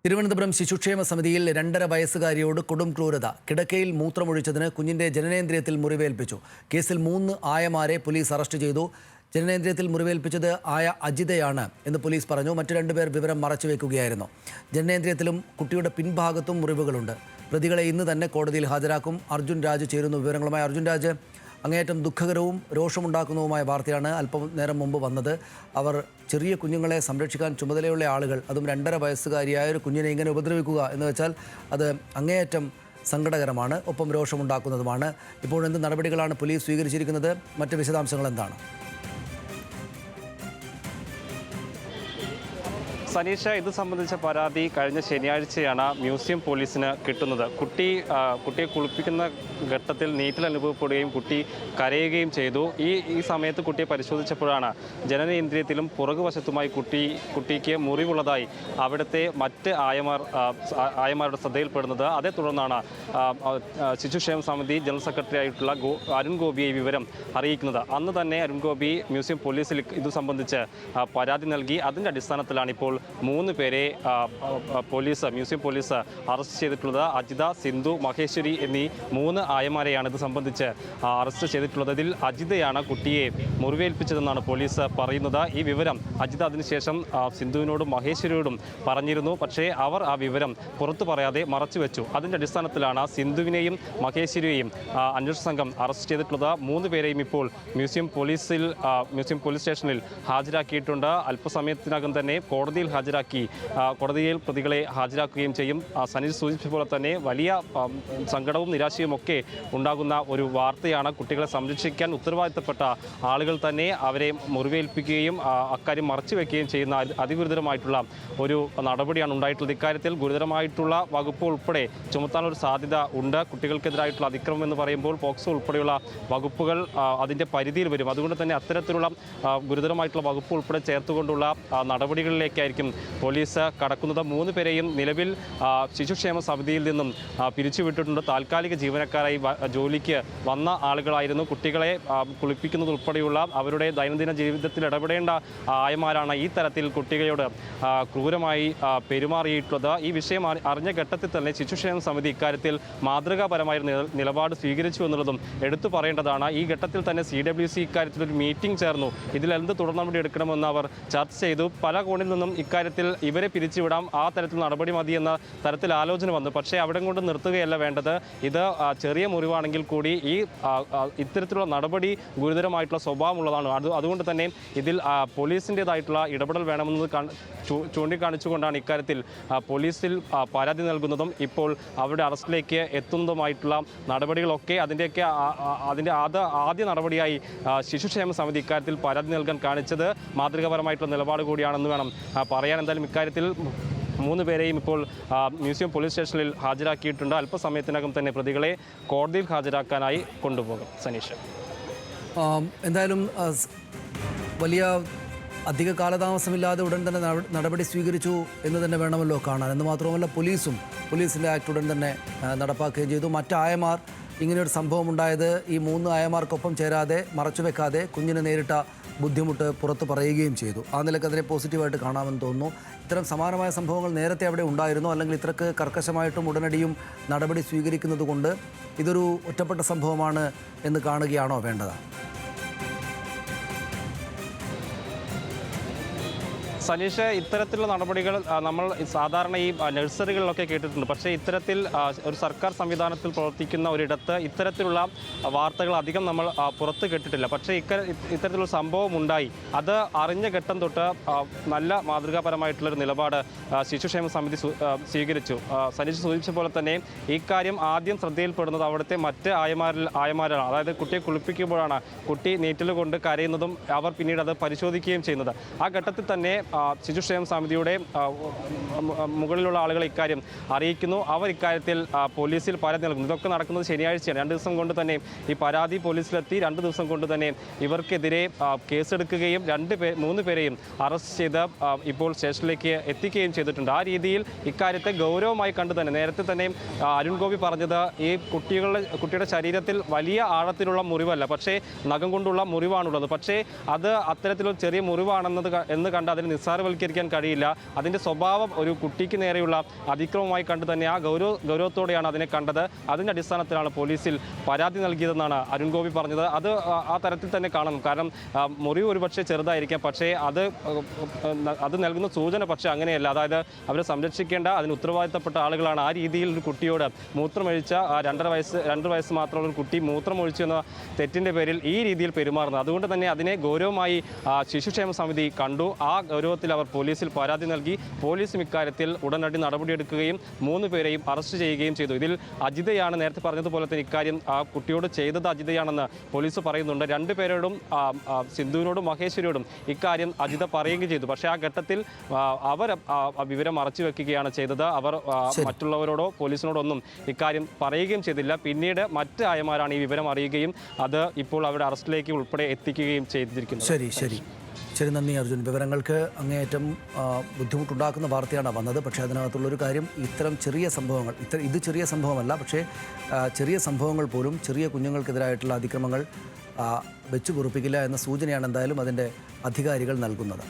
തിരുവനന്തപുരം ശിശുക്ഷേമ സമിതിയിൽ 2.5 വയസ്സുകാരിയോട് കൊടും ക്രൂരത. കിടക്കയിൽ മൂത്രമൊഴിച്ചതിന് കുഞ്ഞിന്റെ ജനനേന്ദ്രിയത്തിൽ മുറിവേൽപ്പിച്ചു. കേസിൽ 3 ആയമാരെ പോലീസ് അറസ്റ്റ് ചെയ്തു. ജനനേന്ദ്രിയത്തിൽ മുറിവേൽപ്പിച്ചത് ആയ അജിതയാണ് എന്ന് പോലീസ് പറഞ്ഞു. മറ്റു 2 പേർ വിവരം മറച്ചുവെക്കുകയായിരുന്നു. ജനനേന്ദ്രിയത്തിലും കുട്ടിയുടെ പിൻഭാഗത്തും മുറിവുകളുണ്ട്. പ്രതികളെ ഇന്ന് തന്നെ കോടതിയിൽ ഹാജരാക്കും. അർജുൻ രാജ് ചേരുന്നു വിവരങ്ങളുമായി. അർജുൻ രാജ്, അങ്ങേയറ്റം ദുഃഖകരവും രോഷമുണ്ടാക്കുന്നതുമായ വാർത്തയാണ് അല്പം നേരം മുമ്പ് വന്നത്. അവർ ചെറിയ കുഞ്ഞുങ്ങളെ സംരക്ഷിക്കാൻ ചുമതലയുള്ള ആളുകൾ, അതും 2.5 വയസ്സുകാരിയായ ഒരു കുഞ്ഞിനെ ഇങ്ങനെ ഉപദ്രവിക്കുക എന്ന് വെച്ചാൽ അത് അങ്ങേയറ്റം സങ്കടകരമാണ്, ഒപ്പം രോഷമുണ്ടാക്കുന്നതുമാണ്. ഇപ്പോൾ എന്ത് നടപടികളാണ് പോലീസ് സ്വീകരിച്ചിരിക്കുന്നത്? മറ്റ് വിശദാംശങ്ങൾ എന്താണ്? സനീഷ, ഇത് സംബന്ധിച്ച പരാതി കഴിഞ്ഞ ശനിയാഴ്ചയാണ് മ്യൂസിയം പോലീസിന് കിട്ടുന്നത്. കുട്ടിയെ കുളിപ്പിക്കുന്ന ഘട്ടത്തിൽ നീറ്റൽ അനുഭവപ്പെടുകയും കുട്ടി കരയുകയും ചെയ്തു. ഈ സമയത്ത് കുട്ടിയെ പരിശോധിച്ചപ്പോഴാണ് ജനനേന്ദ്രിയത്തിലും പുറകുവശത്തുമായി കുട്ടിക്ക് മുറിവുള്ളതായി അവിടുത്തെ മറ്റ് ആയമാരുടെ ശ്രദ്ധയിൽപ്പെടുന്നത്. അതേ തുടർന്നാണ് ശിശുക്ഷേമ സമിതി ജനറൽ സെക്രട്ടറി ആയിട്ടുള്ള അരുൺ ഗോപിയെ വിവരം അറിയിക്കുന്നത്. അന്ന് തന്നെ അരുൺ ഗോപി മ്യൂസിയം പോലീസിൽ ഇത് സംബന്ധിച്ച് പരാതി നൽകി. അതിൻ്റെ അടിസ്ഥാനത്തിലാണ് ഇപ്പോൾ 3 പേരെ മ്യൂസിയം പോലീസ് അറസ്റ്റ് ചെയ്തിട്ടുള്ളത്. അജിത, സിന്ധു, മഹേശ്വരി എന്നീ 3 ആയമാരെയാണ് ഇത് സംബന്ധിച്ച് അറസ്റ്റ് ചെയ്തിട്ടുള്ളത്. ഇതിൽ അജിതയാണ് കുട്ടിയെ മുറിവേൽപ്പിച്ചതെന്നാണ് പോലീസ് പറയുന്നത്. ഈ വിവരം അജിത അതിനുശേഷം സിന്ധുവിനോടും മഹേശ്വരിയോടും പറഞ്ഞിരുന്നു. പക്ഷേ അവർ ആ വിവരം പുറത്തു പറയാതെ മറച്ചുവെച്ചു. അതിൻ്റെ അടിസ്ഥാനത്തിലാണ് സിന്ധുവിനെയും മഹേശ്വരിയെയും അന്വേഷണ സംഘം അറസ്റ്റ് ചെയ്തിട്ടുള്ളത്. 3 പേരെയും ഇപ്പോൾ മ്യൂസിയം പോലീസ് സ്റ്റേഷനിൽ ഹാജരാക്കിയിട്ടുണ്ട്. അല്പസമയത്തിനകം തന്നെ കോടതിയിൽ പ്രതികളെ ഹാജരാക്കുകയും ചെയ്യും. സനീഷ് സൂചിപ്പിച്ച പോലെ തന്നെ വലിയ സങ്കടവും നിരാശയും ഒക്കെ ഉണ്ടാകുന്ന ഒരു വാർത്തയാണ്. കുട്ടികളെ സംരക്ഷിക്കാൻ ഉത്തരവാദിത്തപ്പെട്ട ആളുകൾ തന്നെ അവരെ മുറിവേൽപ്പിക്കുകയും അക്കാര്യം മറച്ചുവെക്കുകയും ചെയ്യുന്ന അതിഗുരുതരമായിട്ടുള്ള ഒരു നടപടിയാണ് ഉണ്ടായിട്ടുള്ളത്. ഇക്കാര്യത്തിൽ ഗുരുതരമായിട്ടുള്ള വകുപ്പ് ഉൾപ്പെടെ ചുമത്താനൊരു സാധ്യത ഉണ്ട്. കുട്ടികൾക്കെതിരായിട്ടുള്ള അതിക്രമം എന്ന് പറയുമ്പോൾ പോക്സോ ഉൾപ്പെടെയുള്ള വകുപ്പുകൾ അതിൻ്റെ പരിധിയിൽ വരും. അതുകൊണ്ട് തന്നെ അത്തരത്തിലുള്ള ഗുരുതരമായിട്ടുള്ള വകുപ്പ് ഉൾപ്പെടെ ചേർത്തുകൊണ്ടുള്ള നടപടികളിലേക്കായിരിക്കും പോലീസ് കടക്കുന്നത്. 3 പേരെയും നിലവിൽ ശിശുക്ഷേമ സമിതിയിൽ നിന്നും പിരിച്ചുവിട്ടിട്ടുണ്ട്. താൽക്കാലിക ജീവനക്കാരായി ജോലിക്ക് വന്ന ആളുകളായിരുന്നു. കുട്ടികളെ കുളിപ്പിക്കുന്നതുൾപ്പെടെയുള്ള അവരുടെ ദൈനംദിന ജീവിതത്തിൽ ഇടപെടേണ്ട ആയമാരാണ് ഈ തരത്തിൽ കുട്ടികളോട് ക്രൂരമായി പെരുമാറിയിട്ടുള്ളത്. ഈ വിഷയം അറിഞ്ഞ ഘട്ടത്തിൽ തന്നെ ശിശുക്ഷേമ സമിതി ഇക്കാര്യത്തിൽ മാതൃകാപരമായ നിലപാട് സ്വീകരിച്ചു എന്നുള്ളതും എടുത്തു പറയേണ്ടതാണ്. ഈ ഘട്ടത്തിൽ തന്നെ CWC ഇക്കാര്യത്തിൽ ഒരു മീറ്റിംഗ് ചേർന്നു. ഇതിൽ എന്ത് തുടർ നടപടി എടുക്കണമെന്ന് അവർ ചർച്ച ചെയ്തു. പല കോണിൽ നിന്നും ഇക്കാര്യത്തിൽ ഇവരെ പിരിച്ചുവിടാം, ആ തരത്തിൽ നടപടി മതി എന്ന തരത്തിൽ ആലോചന വന്നു. പക്ഷേ അവിടെ കൊണ്ട് നിർത്തുകയല്ല വേണ്ടത്. ഇത് ചെറിയ മുറിവാണെങ്കിൽ കൂടി ഇത്തരത്തിലുള്ള നടപടി ഗുരുതരമായിട്ടുള്ള സ്വഭാവമുള്ളതാണ്. അതുകൊണ്ട് തന്നെ ഇതിൽ പോലീസിൻ്റേതായിട്ടുള്ള ഇടപെടൽ വേണമെന്നത് ചൂണ്ടിക്കാണിച്ചുകൊണ്ടാണ് ഇക്കാര്യത്തിൽ പോലീസിൽ പരാതി നൽകുന്നതും ഇപ്പോൾ അവരുടെ അറസ്റ്റിലേക്ക് എത്തുന്നതുമായിട്ടുള്ള നടപടികളൊക്കെ അതിൻ്റെ ആദ്യ നടപടിയായി ശിശുക്ഷേമ സമിതി ഇക്കാര്യത്തിൽ പരാതി നൽകാൻ കാണിച്ചത് മാതൃകാപരമായിട്ടുള്ള നിലപാട് കൂടിയാണെന്ന് വേണം പറയാൻ. എന്തായാലും ഇക്കാര്യത്തിൽ 3 പേരെയും ഇപ്പോൾ മ്യൂസിയം പോലീസ് സ്റ്റേഷനിൽ ഹാജരാക്കിയിട്ടുണ്ട്. അല്പസമയത്തിനകം തന്നെ പ്രതികളെ കോടതിയിൽ ഹാജരാക്കാനായി കൊണ്ടുപോകും. സനീഷ്, എന്തായാലും വലിയ അധിക കാലതാമസമില്ലാതെ ഉടൻ തന്നെ നടപടി സ്വീകരിച്ചു എന്ന് തന്നെ വേണമല്ലോ കാണാൻ. എന്ന് മാത്രമല്ല പോലീസിൻ്റെ ആക്ട് ഉടൻ തന്നെ നടപ്പാക്കുകയും ചെയ്തു. മറ്റായമാർ ഇങ്ങനെയൊരു സംഭവം ഉണ്ടായത് ഈ 3 ആയമാർക്കൊപ്പം ചേരാതെ മറച്ചുവെക്കാതെ കുഞ്ഞിന് നേരിട്ട ബുദ്ധിമുട്ട് പുറത്ത് പറയുകയും ചെയ്തു. ആ നിലക്ക് അതിനെ പോസിറ്റീവായിട്ട് കാണാമെന്ന് തോന്നുന്നു. ഇത്തരം സമാനമായ സംഭവങ്ങൾ നേരത്തെ അവിടെ ഉണ്ടായിരുന്നോ, അല്ലെങ്കിൽ ഇത്രക്ക് കർക്കശമായിട്ടും ഉടനടിയും നടപടി സ്വീകരിക്കുന്നത് കൊണ്ട് ഇതൊരു ഒറ്റപ്പെട്ട സംഭവമാണ് എന്ന് കാണുകയാണോ വേണ്ടത്? സനീഷ്, ഇത്തരത്തിലുള്ള നടപടികൾ നമ്മൾ സാധാരണ ഈ നഴ്സറികളിലൊക്കെ കേട്ടിട്ടുണ്ട്. പക്ഷേ ഇത്തരത്തിൽ ഒരു സർക്കാർ സംവിധാനത്തിൽ പ്രവർത്തിക്കുന്ന ഒരിടത്ത് ഇത്തരത്തിലുള്ള വാർത്തകൾ അധികം നമ്മൾ പുറത്ത് കേട്ടിട്ടില്ല. പക്ഷേ ഇത്തരത്തിലുള്ള സംഭവം ഉണ്ടായി. അത് അറിഞ്ഞ ഘട്ടം തൊട്ട് നല്ല മാതൃകാപരമായിട്ടുള്ളൊരു നിലപാട് ശിശുക്ഷേമ സമിതി സ്വീകരിച്ചു. സനീഷ് സൂചിപ്പിച്ച പോലെ തന്നെ ഈ കാര്യം ആദ്യം ശ്രദ്ധയിൽപ്പെടുന്നത് അവിടുത്തെ മറ്റ് ആയമാരാണ്. അതായത് കുട്ടിയെ കുളിപ്പിക്കുമ്പോഴാണ് കുട്ടി നീറ്റൽ കൊണ്ട് കരയുന്നതും അവർ പിന്നീട് അത് പരിശോധിക്കുകയും ചെയ്യുന്നത്. ആ ഘട്ടത്തിൽ തന്നെ ശിശുക്ഷേമ സമിതിയുടെ മുകളിലുള്ള ആളുകളെ ഇക്കാര്യം അറിയിക്കുന്നു. അവർ ഇക്കാര്യത്തിൽ പോലീസിൽ പരാതി നൽകുന്നു. ഇതൊക്കെ നടക്കുന്നത് ശനിയാഴ്ചയാണ്. 2 ദിവസം കൊണ്ട് തന്നെ ഈ പരാതി പോലീസിലെത്തി. 2 ദിവസം കൊണ്ട് തന്നെ ഇവർക്കെതിരെ കേസെടുക്കുകയും 3 പേരെയും അറസ്റ്റ് ചെയ്ത് ഇപ്പോൾ സ്റ്റേഷനിലേക്ക് എത്തിക്കുകയും ചെയ്തിട്ടുണ്ട്. ആ രീതിയിൽ ഇക്കാര്യത്തെ ഗൗരവമായി കണ്ടു തന്നെ നേരത്തെ തന്നെ അരുൺ ഗോപി പറഞ്ഞത് ഈ കുട്ടിയുടെ ശരീരത്തിൽ വലിയ ആഴത്തിലുള്ള മുറിവല്ല, പക്ഷേ നഖം കൊണ്ടുള്ള മുറിവാണുള്ളത്. പക്ഷേ അത് അത്തരത്തിലുള്ള ചെറിയ മുറിവാണെന്ന് കണ്ട് അതിന് നിസ്സാരവൽക്കരിക്കാൻ കഴിയില്ല. അതിൻ്റെ സ്വഭാവം ഒരു കുട്ടിക്ക് നേരെയുള്ള അതിക്രമമായി കണ്ട് തന്നെ ആ ഗൗരവത്തോടെയാണ് അതിനെ കണ്ടത്. അതിൻ്റെ അടിസ്ഥാനത്തിലാണ് പോലീസിൽ പരാതി നൽകിയതെന്നാണ് അരുൺ ഗോപി പറഞ്ഞത്. അത് ആ തരത്തിൽ തന്നെ കാണണം. കാരണം മുറിവ് ഒരുപക്ഷെ ചെറുതായിരിക്കാം, പക്ഷേ അത് നൽകുന്ന സൂചന പക്ഷേ അങ്ങനെയല്ല. അതായത് അവരെ സംരക്ഷിക്കേണ്ട അതിന് ഉത്തരവാദിത്തപ്പെട്ട ആളുകളാണ് ആ രീതിയിൽ ഒരു കുട്ടിയോട് മൂത്രമൊഴിച്ച 2 വയസ്സ് മാത്രമുള്ള ഒരു കുട്ടി മൂത്രമൊഴിച്ചു എന്ന തെറ്റിൻ്റെ പേരിൽ ഈ രീതിയിൽ പെരുമാറുന്നത്. അതുകൊണ്ട് തന്നെ അതിനെ ഗൗരവമായി ശിശുക്ഷേമ സമിതി കണ്ടു. ആ ഗൗരവത്തിൽ അവർ പോലീസിൽ പരാതി നൽകി. പോലീസും ഇക്കാര്യത്തിൽ ഉടനടി നടപടിയെടുക്കുകയും 3 പേരെയും അറസ്റ്റ് ചെയ്യുകയും ചെയ്തു. ഇതിൽ അജിതയാണ്, നേരത്തെ പറഞ്ഞതുപോലെ തന്നെ ഇക്കാര്യം ആ കുട്ടിയോട് ചെയ്തത് അജിതയാണെന്ന് പോലീസ് പറയുന്നുണ്ട്. 2 പേരോടും സിന്ധുവിനോടും മഹേശ്വരിയോടും ഇക്കാര്യം അജിത പറയുകയും ചെയ്തു. പക്ഷേ ആ ഘട്ടത്തിൽ അവർ വിവരം മറച്ചു വെക്കുകയാണ് ചെയ്തത്. അവർ മറ്റുള്ളവരോടോ പോലീസിനോടോ ഒന്നും ഇക്കാര്യം പറയുകയും ചെയ്തില്ല. പിന്നീട് മറ്റ് ആയമാരാണ് ഈ വിവരം അറിയുകയും അത് ഇപ്പോൾ അവരുടെ അറസ്റ്റിലേക്ക് ഉൾപ്പെടെ എത്തിക്കുകയും ചെയ്തിരിക്കുന്നത്. ശരി, നന്ദി അർജുൻ. വിവരങ്ങൾക്ക് അങ്ങേയറ്റം ബുദ്ധിമുട്ടുണ്ടാക്കുന്ന വാർത്തയാണ് വന്നത്. പക്ഷേ അതിനകത്തുള്ളൊരു കാര്യം, ഇത്തരം ചെറിയ സംഭവങ്ങൾ, ഇത് ചെറിയ സംഭവമല്ല, പക്ഷേ ചെറിയ സംഭവങ്ങൾ പോലും ചെറിയ കുഞ്ഞുങ്ങൾക്കെതിരായിട്ടുള്ള അതിക്രമങ്ങൾ വെച്ചു പൊറുപ്പിക്കില്ല എന്ന സൂചനയാണ് എന്തായാലും അതിൻ്റെ അധികാരികൾ നൽകുന്നത്.